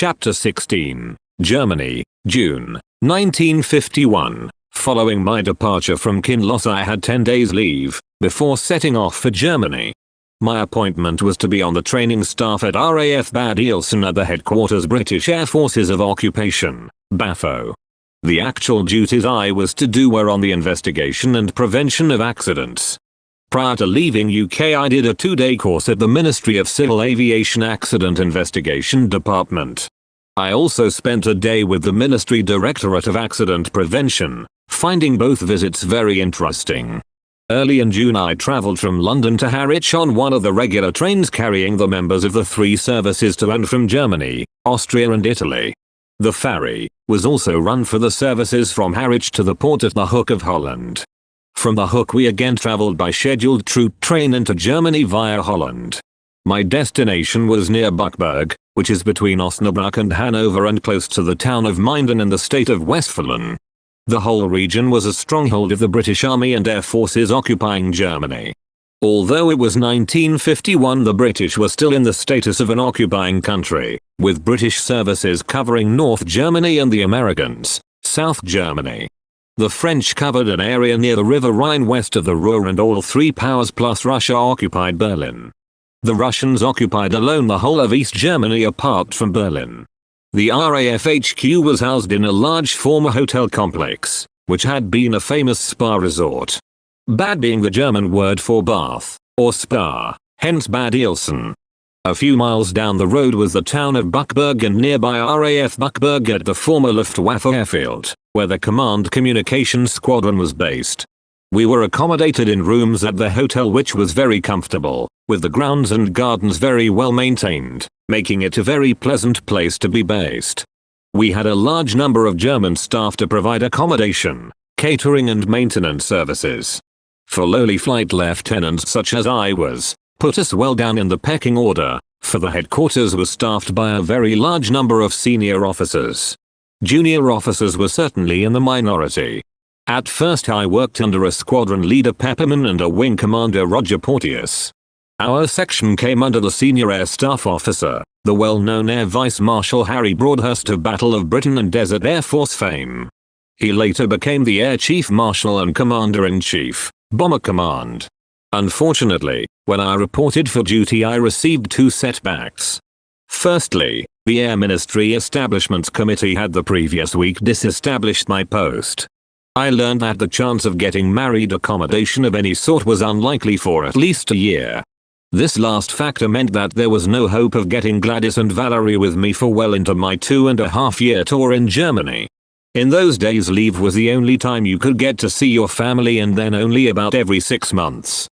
Chapter 16, Germany, June, 1951. Following my departure from Kinloss, I had 10 days leave before setting off for Germany. My appointment was to be on the training staff at R.A.F. Bad Eilson at the headquarters British Air Forces of Occupation, BAFO. The actual duties I was to do were on the investigation and prevention of accidents. Prior to leaving UK, I did a 2-day course at the Ministry of Civil Aviation Accident Investigation Department. I also spent a day with the Ministry Directorate of Accident Prevention, finding both visits very interesting. Early in June, I travelled from London to Harwich on one of the regular trains carrying the members of the 3 services to and from Germany, Austria and Italy. The ferry was also run for the services from Harwich to the port at the Hook of Holland. From the Hook we again travelled by scheduled troop train into Germany via Holland. My destination was near Buchberg, which is between Osnabrück and Hanover and close to the town of Minden in the state of Westphalen. The whole region was a stronghold of the British Army and Air Forces occupying Germany. Although it was 1951, the British were still in the status of an occupying country, with British services covering North Germany and the Americans, South Germany. The French covered an area near the River Rhine west of the Ruhr, and all 3 powers plus Russia occupied Berlin. The Russians occupied alone the whole of East Germany apart from Berlin. The R.A.F. HQ was housed in a large former hotel complex, which had been a famous spa resort. Bad being the German word for bath, or spa, hence Bad Eilson. A few miles down the road was the town of Buchberg and nearby R.A.F. Buchberg at the former Luftwaffe airfield, where the Command Communications Squadron was based. We were accommodated in rooms at the hotel, which was very comfortable, with the grounds and gardens very well maintained, making it a very pleasant place to be based. We had a large number of German staff to provide accommodation, catering and maintenance services. For lowly flight lieutenants such as I was, put us well down in the pecking order, for the headquarters was staffed by a very large number of senior officers. Junior officers were certainly in the minority. At first I worked under a squadron leader Pepperman and a wing commander Roger Porteous. Our section came under the senior air staff officer, the well-known Air Vice Marshal Harry Broadhurst of Battle of Britain and Desert Air Force fame. He later became the Air Chief Marshal and Commander-in-Chief, Bomber Command. Unfortunately, when I reported for duty, I received 2 setbacks. Firstly, the Air Ministry Establishments Committee had the previous week disestablished my post. I learned that the chance of getting married accommodation of any sort was unlikely for at least a year. This last factor meant that there was no hope of getting Gladys and Valerie with me for well into my 2.5-year tour in Germany. In those days, leave was the only time you could get to see your family, and then only about every 6 months.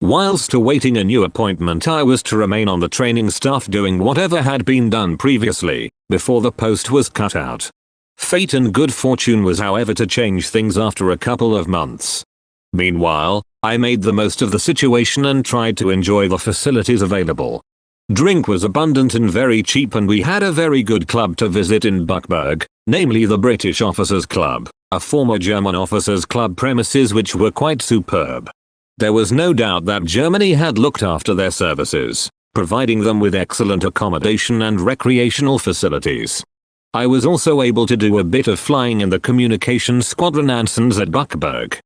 Whilst awaiting a new appointment, I was to remain on the training staff doing whatever had been done previously, before the post was cut out. Fate and good fortune was, however, to change things after a couple of months. Meanwhile, I made the most of the situation and tried to enjoy the facilities available. Drink was abundant and very cheap, and we had a very good club to visit in Buchberg, namely the British Officers Club, a former German officers club premises which were quite superb. There was no doubt that Germany had looked after their services, providing them with excellent accommodation and recreational facilities. I was also able to do a bit of flying in the Communications Squadron Ansons at Buchberg.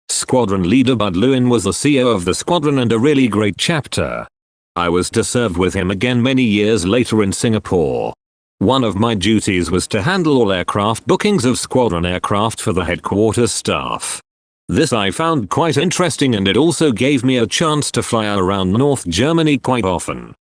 Squadron leader Bud Lewin was the CEO of the squadron and a really great chapter. I was to serve with him again many years later in Singapore. One of my duties was to handle all aircraft bookings of squadron aircraft for the headquarters staff. This I found quite interesting, and it also gave me a chance to fly around North Germany quite often.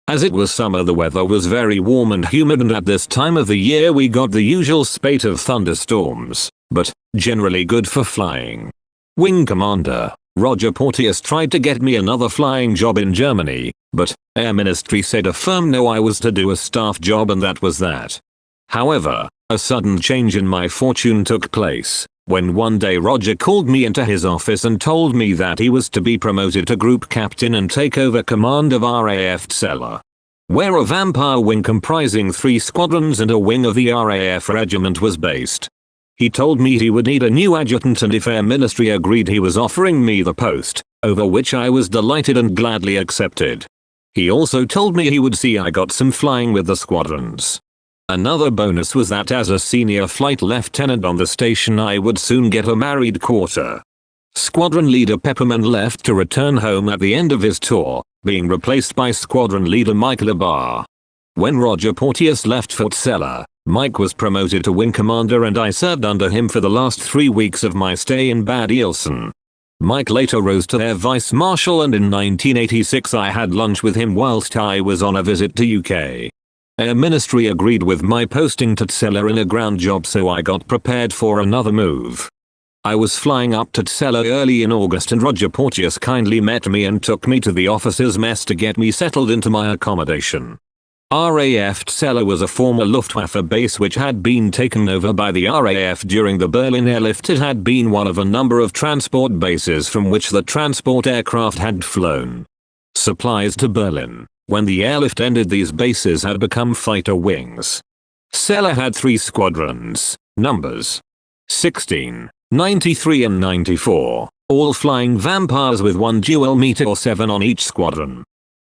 As it was summer, the weather was very warm and humid, and at this time of the year we got the usual spate of thunderstorms, but generally good for flying. Wing Commander Roger Porteous tried to get me another flying job in Germany, but Air Ministry said a firm no. I was to do a staff job, and that was that. However, a sudden change in my fortune took place when one day Roger called me into his office and told me that he was to be promoted to group captain and take over command of R.A.A.F. Celle, where a vampire wing comprising 3 squadrons and a wing of the R.A.A.F. regiment was based. He told me he would need a new adjutant, and if Air Ministry agreed, he was offering me the post, over which I was delighted and gladly accepted. He also told me he would see I got some flying with the squadrons. Another bonus was that as a senior flight lieutenant on the station I would soon get a married quarter. Squadron Leader Pepperman left to return home at the end of his tour, being replaced by Squadron Leader Mike LaBar. When Roger Porteous left Fort Seller, Mike was promoted to Wing Commander and I served under him for the last 3 weeks of my stay in Bad Eilson. Mike later rose to Air Vice Marshal and in 1986 I had lunch with him whilst I was on a visit to UK. Air Ministry agreed with my posting to Tsella in a ground job so I got prepared for another move. I was flying up to Tsella early in August and Roger Porteous kindly met me and took me to the officers' mess to get me settled into my accommodation. R.A.A.F. Tsella was a former Luftwaffe base which had been taken over by the R.A.A.F. during the Berlin airlift. It had been one of a number of transport bases from which the transport aircraft had flown supplies to Berlin. When the airlift ended, these bases had become fighter wings. Tsella had 3 squadrons, numbers 16, 93 and 94, all flying Vampires with 1 dual Meteor 7 on each squadron.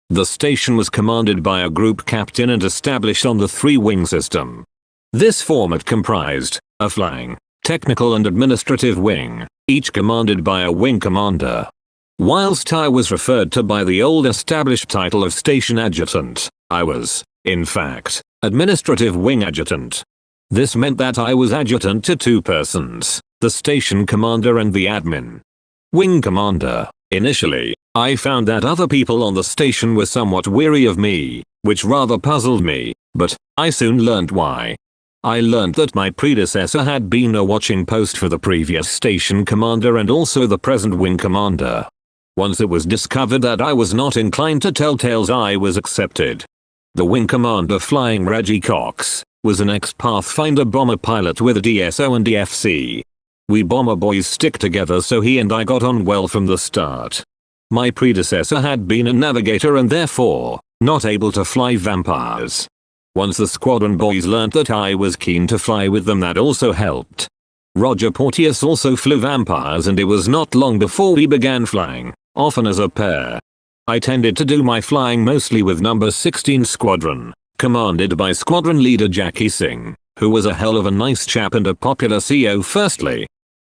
The station was commanded by a group captain and established on the 3-wing system. This format comprised a flying, technical and administrative wing, each commanded by a wing commander. Whilst I was referred to by the old established title of Station Adjutant, I was, in fact, Administrative Wing Adjutant. This meant that I was adjutant to 2 persons, the station commander and the admin. Wing commander. Initially, I found that other people on the station were somewhat weary of me, which rather puzzled me, but I soon learned why. I learned that my predecessor had been a watching post for the previous station commander and also the present wing commander. Once it was discovered that I was not inclined to tell tales, I was accepted. The wing commander, flying Reggie Cox, was an ex-Pathfinder bomber pilot with a DSO and DFC. We bomber boys stick together, so he and I got on well from the start. My predecessor had been a navigator and therefore not able to fly Vampires. Once the squadron boys learnt that I was keen to fly with them, that also helped. Roger Porteous also flew Vampires and it was not long before we began flying, often as a pair. I tended to do my flying mostly with number 16 squadron, commanded by squadron leader Jackie Singh, who was a hell of a nice chap and a popular CO. Firstly,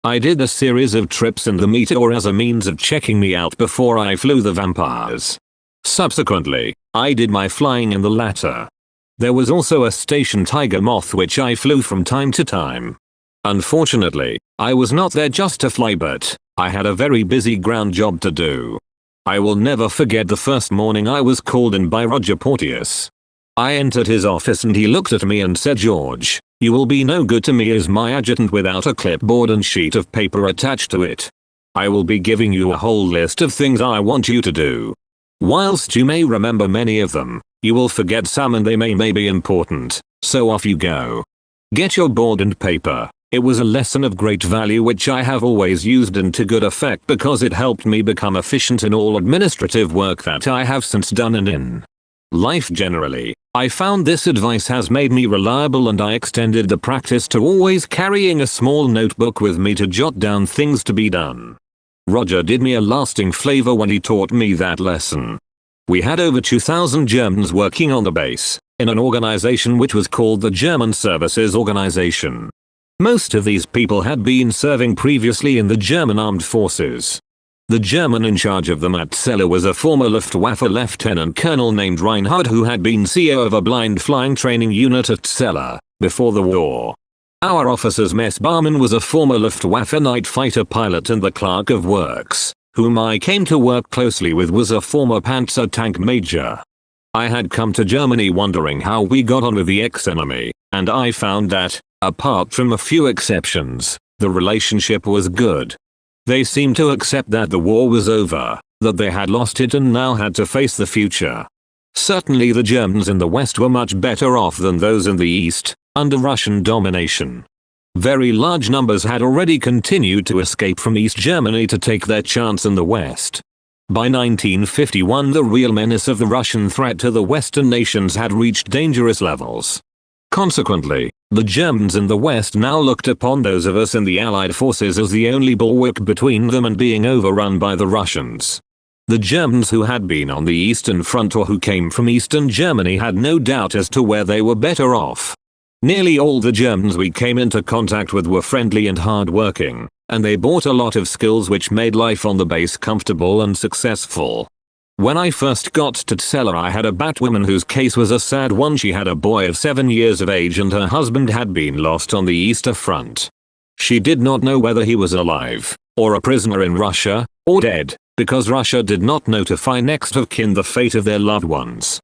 I did a series of trips in the Meteor as a means of checking me out before I flew the Vampires. Subsequently, I did my flying in the latter. There was also a station Tiger Moth which I flew from time to time. Unfortunately, I was not there just to fly, but I had a very busy ground job to do. I will never forget the first morning I was called in by Roger Porteous. I entered his office and he looked at me and said, "George, you will be no good to me as my adjutant without a clipboard and sheet of paper attached to it. I will be giving you a whole list of things I want you to do. Whilst you may remember many of them, you will forget some and they may be important, so off you go. Get your board and paper." It was a lesson of great value which I have always used and to good effect because it helped me become efficient in all administrative work that I have since done and in life generally. I found this advice has made me reliable and I extended the practice to always carrying a small notebook with me to jot down things to be done. Roger did me a lasting favor when he taught me that lesson. We had over 2,000 Germans working on the base, in an organization which was called the German Services Organization. Most of these people had been serving previously in the German Armed Forces. The German in charge of them at Tsella was a former Luftwaffe lieutenant colonel named Reinhard, who had been CO of a blind flying training unit at Tsella before the war. Our officers' mess barman was a former Luftwaffe night fighter pilot, and the clerk of works, whom I came to work closely with, was a former Panzer tank major. I had come to Germany wondering how we got on with the ex-enemy, and I found that, apart from a few exceptions, the relationship was good. They seemed to accept that the war was over, that they had lost it and now had to face the future. Certainly the Germans in the West were much better off than those in the East, under Russian domination. Very large numbers had already continued to escape from East Germany to take their chance in the West. By 1951 the real menace of the Russian threat to the Western nations had reached dangerous levels. Consequently, the Germans in the West now looked upon those of us in the Allied forces as the only bulwark between them and being overrun by the Russians. The Germans who had been on the Eastern Front or who came from Eastern Germany had no doubt as to where they were better off. Nearly all the Germans we came into contact with were friendly and hardworking, and they brought a lot of skills which made life on the base comfortable and successful. When I first got to Tsela, I had a Batwoman whose case was a sad one. She had a boy of 7 years of age and her husband had been lost on the Eastern Front. She did not know whether he was alive, or a prisoner in Russia, or dead, because Russia did not notify next of kin the fate of their loved ones.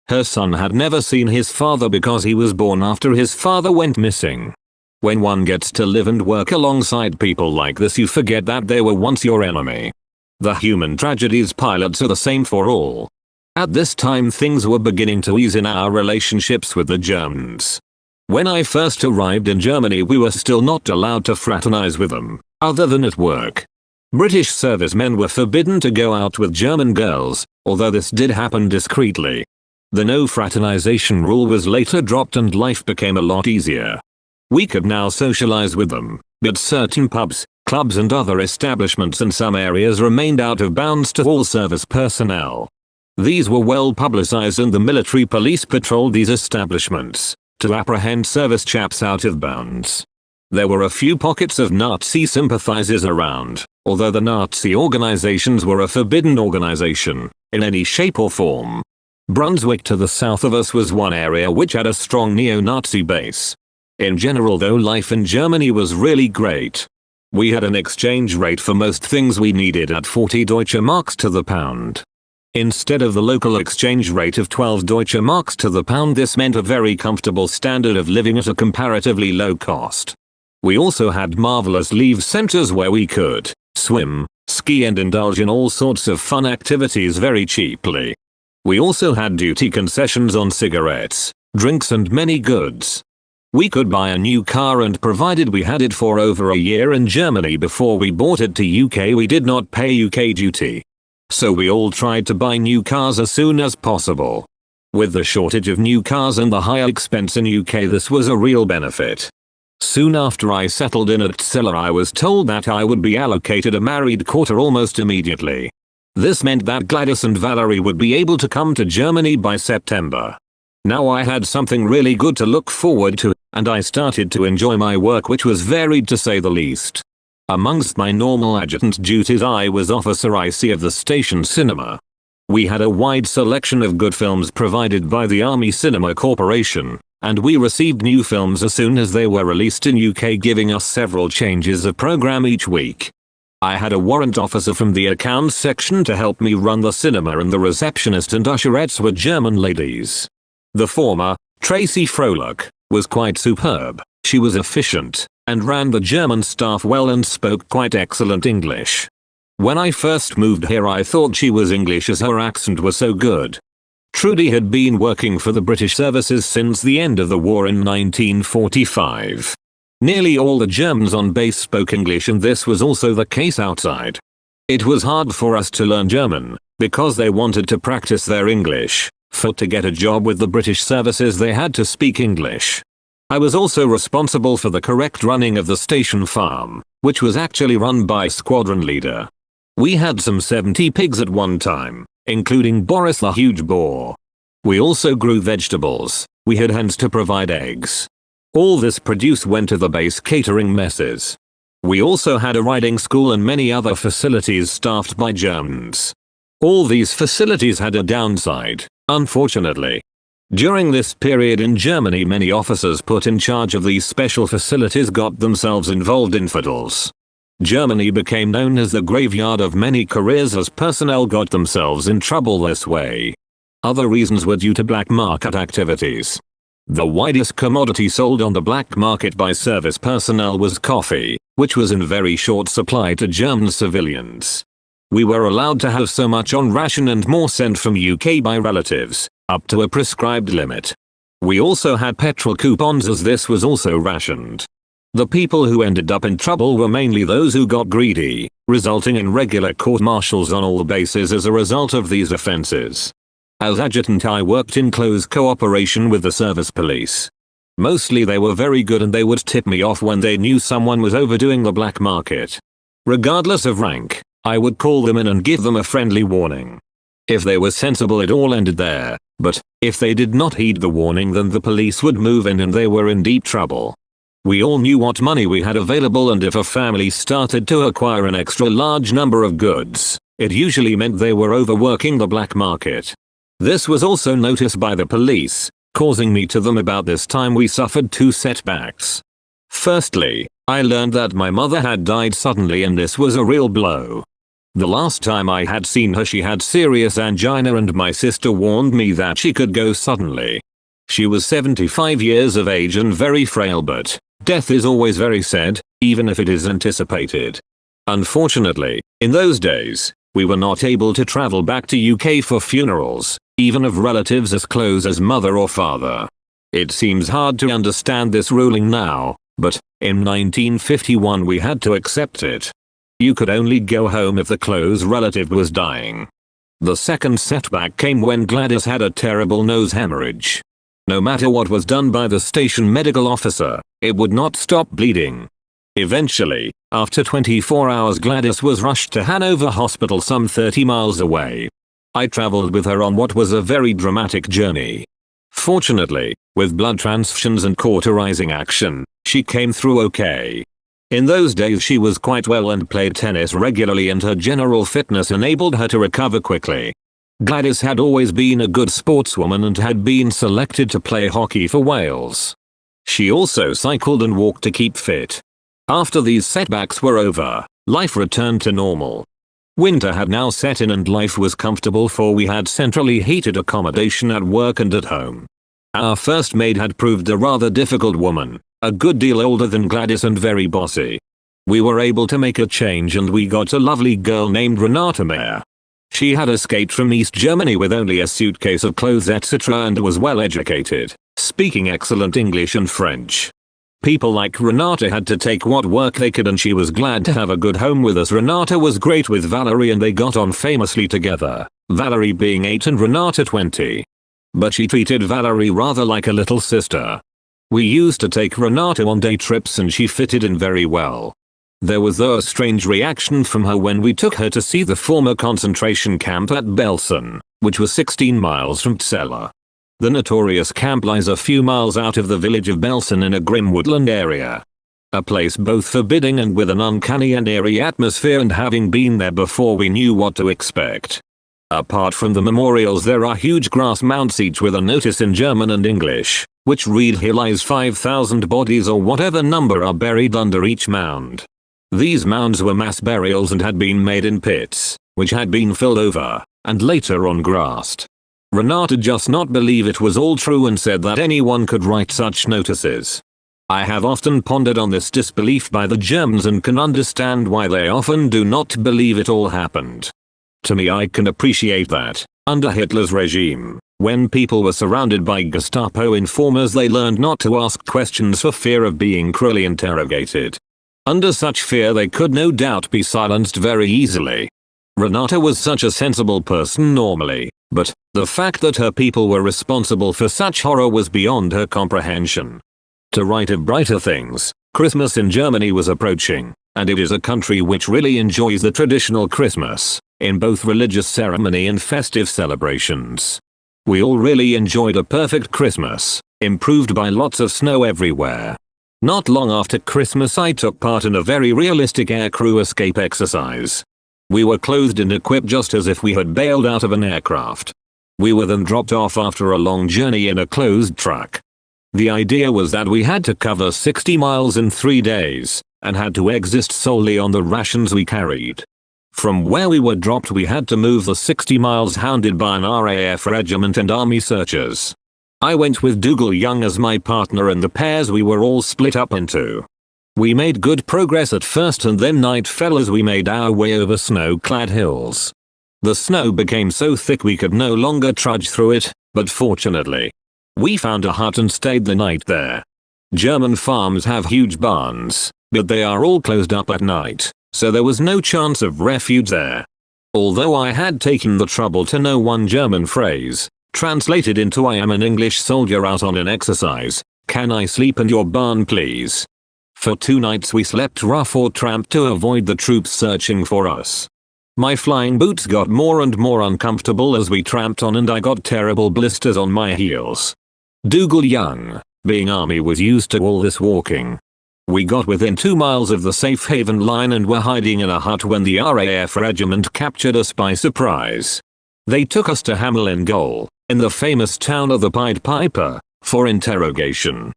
Her son had never seen his father because he was born after his father went missing. When one gets to live and work alongside people like this, you forget that they were once your enemy. The human tragedies pilots are the same for all. At this time things were beginning to ease in our relationships with the Germans. When I first arrived in Germany, we were still not allowed to fraternize with them, other than at work. British servicemen were forbidden to go out with German girls, although this did happen discreetly. The no fraternization rule was later dropped and life became a lot easier. We could now socialize with them, but certain pubs, clubs and other establishments in some areas remained out of bounds to all service personnel. These were well publicized and the military police patrolled these establishments to apprehend service chaps out of bounds. There were a few pockets of Nazi sympathizers around, although the Nazi organizations were a forbidden organization, in any shape or form. Brunswick to the south of us was one area which had a strong neo-Nazi base. In general though, life in Germany was really great. We had an exchange rate for most things we needed at 40 Deutsche Marks to the pound. Instead of the local exchange rate of 12 Deutsche Marks to the pound, this meant a very comfortable standard of living at a comparatively low cost. We also had marvelous leave centers where we could swim, ski and indulge in all sorts of fun activities very cheaply. We also had duty concessions on cigarettes, drinks and many goods. We could buy a new car, and provided we had it for over a year in Germany before we bought it to UK, we did not pay UK duty. So we all tried to buy new cars as soon as possible. With the shortage of new cars and the higher expense in UK, this was a real benefit. Soon after I settled in at Tsela, I was told that I would be allocated a married quarter almost immediately. This meant that Gladys and Valerie would be able to come to Germany by September. Now I had something really good to look forward to, and I started to enjoy my work, which was varied to say the least. Amongst my normal adjutant duties, I was officer IC of the station cinema. We had a wide selection of good films provided by the Army Cinema Corporation, and we received new films as soon as they were released in UK, giving us several changes of program each week. I had a warrant officer from the accounts section to help me run the cinema, and the receptionist and usherettes were German ladies. The former, Tracy Froelich, was quite superb. She was efficient, and ran the German staff well and spoke quite excellent English. When I first moved here, I thought she was English as her accent was so good. Trudy had been working for the British services since the end of the war in 1945. Nearly all the Germans on base spoke English, and this was also the case outside. It was hard for us to learn German, because they wanted to practice their English, for to get a job with the British services they had to speak English. I was also responsible for the correct running of the station farm, which was actually run by squadron leader. We had some 70 pigs at one time, including Boris the huge boar. We also grew vegetables. We had hens to provide eggs. All this produce went to the base catering messes. We also had a riding school and many other facilities staffed by Germans. All these facilities had a downside, unfortunately. During this period in Germany, many officers put in charge of these special facilities got themselves involved in fiddles. Germany became known as the graveyard of many careers as personnel got themselves in trouble this way. Other reasons were due to black market activities. The widest commodity sold on the black market by service personnel was coffee, which was in very short supply to German civilians. We were allowed to have so much on ration and more sent from UK by relatives, up to a prescribed limit. We also had petrol coupons, as this was also rationed. The people who ended up in trouble were mainly those who got greedy, resulting in regular court-martials on all bases as a result of these offenses. As adjutant, I worked in close cooperation with the service police. Mostly they were very good, and they would tip me off when they knew someone was overdoing the black market. Regardless of rank, I would call them in and give them a friendly warning. If they were sensible it all ended there, but if they did not heed the warning then the police would move in and they were in deep trouble. We all knew what money we had available, and if a family started to acquire an extra large number of goods, it usually meant they were overworking the black market. This was also noticed by the police, causing me to them. About this time we suffered two setbacks. Firstly, I learned that my mother had died suddenly, and this was a real blow. The last time I had seen her she had serious angina, and my sister warned me that she could go suddenly. She was 75 years of age and very frail, but death is always very sad, even if it is anticipated. Unfortunately, in those days, we were not able to travel back to UK for funerals, even of relatives as close as mother or father. It seems hard to understand this ruling now, but in 1951 we had to accept it. You could only go home if the close relative was dying. The second setback came when Gladys had a terrible nose hemorrhage. No matter what was done by the station medical officer, it would not stop bleeding. Eventually, after 24 hours Gladys was rushed to Hanover Hospital some 30 miles away. I traveled with her on what was a very dramatic journey. Fortunately, with blood transfusions and cauterizing action, she came through okay. In those days she was quite well and played tennis regularly, and her general fitness enabled her to recover quickly. Gladys had always been a good sportswoman and had been selected to play hockey for Wales. She also cycled and walked to keep fit. After these setbacks were over, life returned to normal. Winter had now set in and life was comfortable, for we had centrally heated accommodation at work and at home. Our first maid had proved a rather difficult woman, a good deal older than Gladys and very bossy. We were able to make a change and we got a lovely girl named Renata Mayer. She had escaped from East Germany with only a suitcase of clothes etc. and was well educated, speaking excellent English and French. People like Renata had to take what work they could, and she was glad to have a good home with us. Renata was great with Valerie and they got on famously together, Valerie being 8 and Renata 20. But she treated Valerie rather like a little sister. We used to take Renata on day trips and she fitted in very well. There was though a strange reaction from her when we took her to see the former concentration camp at Belsen, which was 16 miles from Tsela. The notorious camp lies a few miles out of the village of Belsen in a grim woodland area. A place both forbidding and with an uncanny and eerie atmosphere, and having been there before we knew what to expect. Apart from the memorials there are huge grass mounds, each with a notice in German and English, which read "Here lies 5,000 bodies" or whatever number are buried under each mound. These mounds were mass burials and had been made in pits, which had been filled over, and later on grassed. Renata just not believe it was all true and said that anyone could write such notices. I have often pondered on this disbelief by the Germans and can understand why they often do not believe it all happened. To me, I can appreciate that, under Hitler's regime, when people were surrounded by Gestapo informers, they learned not to ask questions for fear of being cruelly interrogated. Under such fear they could no doubt be silenced very easily. Renata was such a sensible person normally, but the fact that her people were responsible for such horror was beyond her comprehension. To write of brighter things, Christmas in Germany was approaching, and it is a country which really enjoys the traditional Christmas, in both religious ceremony and festive celebrations. We all really enjoyed a perfect Christmas, improved by lots of snow everywhere. Not long after Christmas I took part in a very realistic aircrew escape exercise. We were clothed and equipped just as if we had bailed out of an aircraft. We were then dropped off after a long journey in a closed truck. The idea was that we had to cover 60 miles in 3 days, and had to exist solely on the rations we carried. From where we were dropped we had to move the 60 miles hounded by an R.A.A.F regiment and army searchers. I went with Dougal Young as my partner, and the pairs we were all split up into. We made good progress at first, and then night fell as we made our way over snow-clad hills. The snow became so thick we could no longer trudge through it, but fortunately, we found a hut and stayed the night there. German farms have huge barns, but they are all closed up at night, so there was no chance of refuge there. Although I had taken the trouble to know one German phrase, translated into "I am an English soldier out on an exercise, can I sleep in your barn please?" For 2 nights we slept rough or tramped to avoid the troops searching for us. My flying boots got more and more uncomfortable as we tramped on and I got terrible blisters on my heels. Dougal Young, being army, was used to all this walking. We got within 2 miles of the safe haven line and were hiding in a hut when the R.A.A.F regiment captured us by surprise. They took us to Hamlin Goal, in the famous town of the Pied Piper, for interrogation.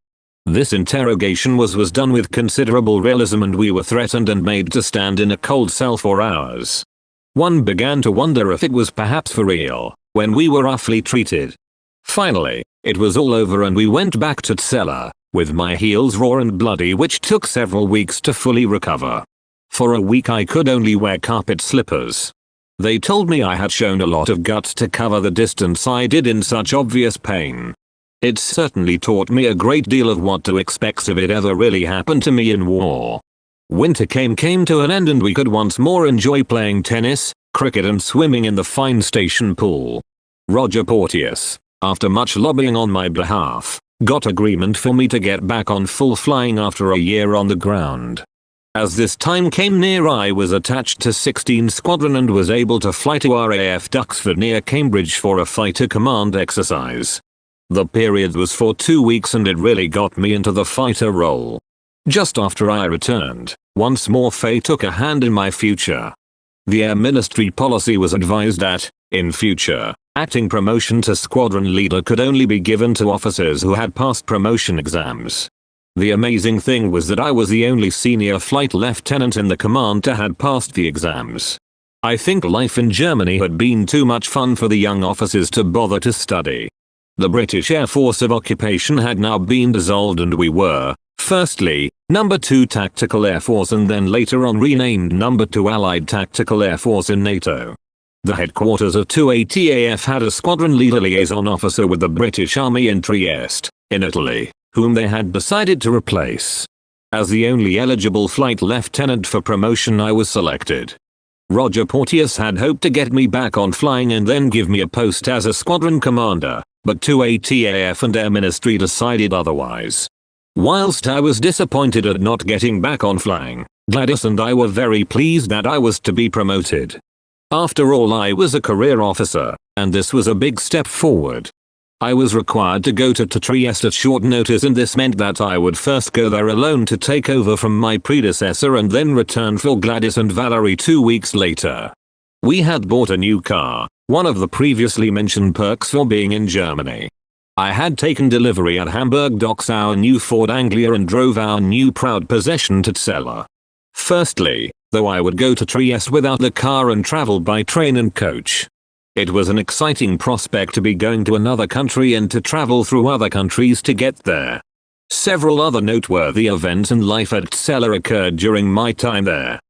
This interrogation was done with considerable realism and we were threatened and made to stand in a cold cell for hours. One began to wonder if it was perhaps for real, when we were roughly treated. Finally, it was all over and we went back to Tsela, with my heels raw and bloody, which took several weeks to fully recover. For a week I could only wear carpet slippers. They told me I had shown a lot of guts to cover the distance I did in such obvious pain. It certainly taught me a great deal of what to expect if it ever really happened to me in war. Winter came to an end and we could once more enjoy playing tennis, cricket and swimming in the fine station pool. Roger Porteous, after much lobbying on my behalf, got agreement for me to get back on full flying after a year on the ground. As this time came near, I was attached to 16 Squadron and was able to fly to R.A.F Duxford near Cambridge for a fighter command exercise. The period was for 2 weeks and it really got me into the fighter role. Just after I returned, once more fate took a hand in my future. The Air Ministry policy was advised that, in future, acting promotion to squadron leader could only be given to officers who had passed promotion exams. The amazing thing was that I was the only senior flight lieutenant in the command to had passed the exams. I think life in Germany had been too much fun for the young officers to bother to study. The British Air Force of Occupation had now been dissolved and we were, firstly, No. 2 Tactical Air Force and then later on renamed No. 2 Allied Tactical Air Force in NATO. The headquarters of R.A.A.F had a squadron leader liaison officer with the British Army in Trieste, in Italy, whom they had decided to replace. As the only eligible flight lieutenant for promotion, I was selected. Roger Porteous had hoped to get me back on flying and then give me a post as a squadron commander, but R.A.A.F and Air Ministry decided otherwise. Whilst I was disappointed at not getting back on flying, Gladys and I were very pleased that I was to be promoted. After all, I was a career officer, and this was a big step forward. I was required to go to Trieste at short notice and this meant that I would first go there alone to take over from my predecessor and then return for Gladys and Valerie 2 weeks later. We had bought a new car, one of the previously mentioned perks for being in Germany. I had taken delivery at Hamburg docks our new Ford Anglia and drove our new proud possession to Tsela. Firstly, though, I would go to Trieste without the car and travel by train and coach. It was an exciting prospect to be going to another country and to travel through other countries to get there. Several other noteworthy events in life at Tsela occurred during my time there.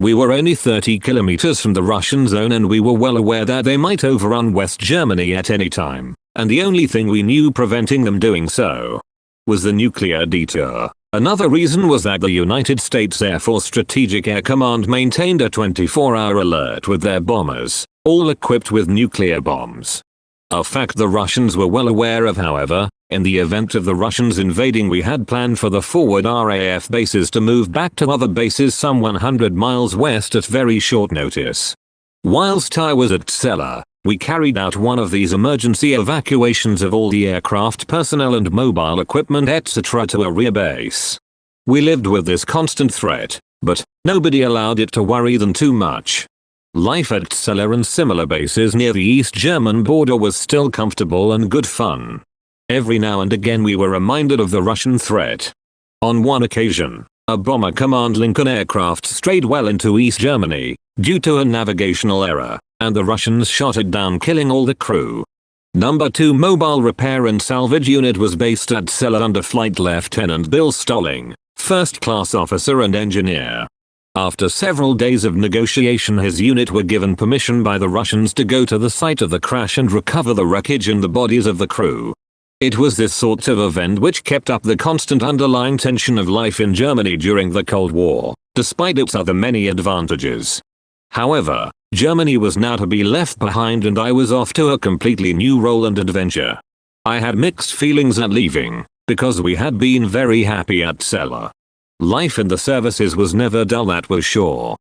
We were only 30 kilometers from the Russian zone and we were well aware that they might overrun West Germany at any time, and the only thing we knew preventing them doing so was the nuclear detour. Another reason was that the United States Air Force Strategic Air Command maintained a 24-hour alert with their bombers, all equipped with nuclear bombs. A fact the Russians were well aware of, however. In the event of the Russians invading, we had planned for the forward R.A.F bases to move back to other bases some 100 miles west at very short notice. Whilst I was at Tsela, we carried out one of these emergency evacuations of all the aircraft personnel and mobile equipment etc. to a rear base. We lived with this constant threat, but nobody allowed it to worry them too much. Life at Tsela and similar bases near the East German border was still comfortable and good fun. Every now and again we were reminded of the Russian threat. On one occasion, a Bomber Command Lincoln aircraft strayed well into East Germany, due to a navigational error, and the Russians shot it down, killing all the crew. No. 2 Mobile Repair and Salvage Unit was based at Tsela under Flight Lieutenant Bill Stolling, first-class officer and engineer. After several days of negotiation, his unit were given permission by the Russians to go to the site of the crash and recover the wreckage and the bodies of the crew. It was this sort of event which kept up the constant underlying tension of life in Germany during the Cold War, despite its other many advantages. However, Germany was now to be left behind and I was off to a completely new role and adventure. I had mixed feelings at leaving, because we had been very happy at Tsela. Life in the services was never dull, that was sure.